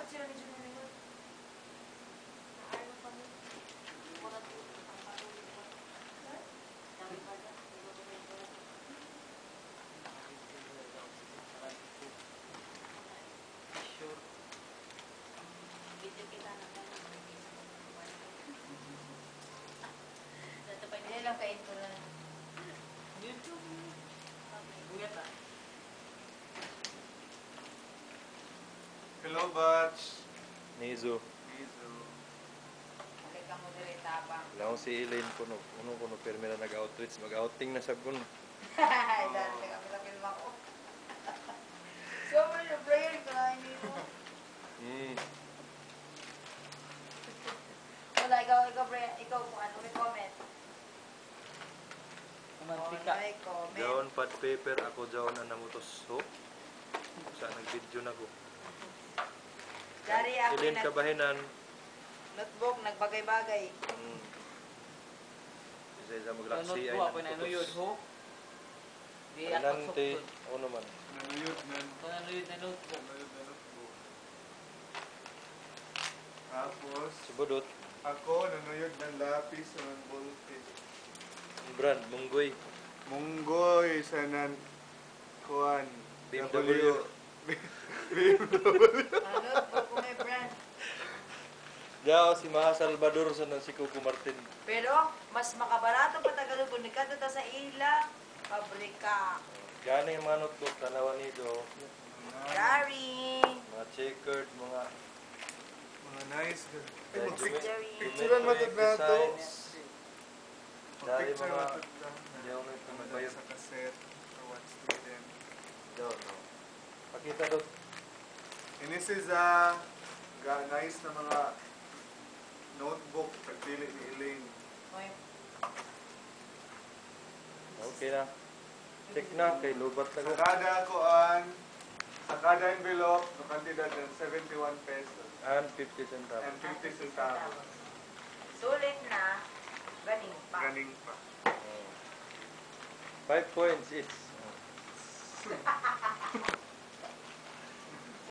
sila ni Junior ngayon. Naano pa mo. Mga tuto. Ang parang ito. Dami pa na. Sure. Video kita na tayo. Hindi lang kain ko lang. YouTube. Buyat ah. Hello, Batch. Nizo. Nizo. Okay ka mo diri tabang. Lang si Elaine kuno permi na nag-outreach, mag-outing na sab kuno. Dahil kami lang film ako. So, may prayer ka lang dito. Wala, ikaw kung ano may comment. Mantika. May comment. Jaon pad paper ako jaon na namutos ho. Sa nag-video na ko. Dari ako Elaine kabahinan. notebook, nagbagay-bagay. Isa Nanood maglaksi ay ko ako na yun ho. Di ako Nante, sukod. ano man. Nanuyod nan. Nanood na notebook. Nanuyod na notebook. Tapos, Subodot, ako nanuyod ng lapis ng ballpen. brand Munggoy. Munggoy sa nan kuan. BMW. Notebook ko may brand. Jao si Maha Salvador sa si Coco Martin. Pero, mas makabarato pa tagalog kung nikato ta sa ila, pabrika. Gani yung mga notebook, tanawan nito. Dari. Mga checkered, mga Mga nice. Ay, Picturean matod na to. designs. Dari Picture mga matod na. Hindi ako may pamabayad. Sa cassette. For what student. Jao, no. Pakita doon. And this is nice na mga notebook. Pagpili ni Elaine. Okay na. Check na, kay lubat na ko. Sa kada envelope, nakantidad ng 71 pesos And 50 centavos. and 50 centavos. Sulit na, ganing pa. Ganing pa. 5 points each.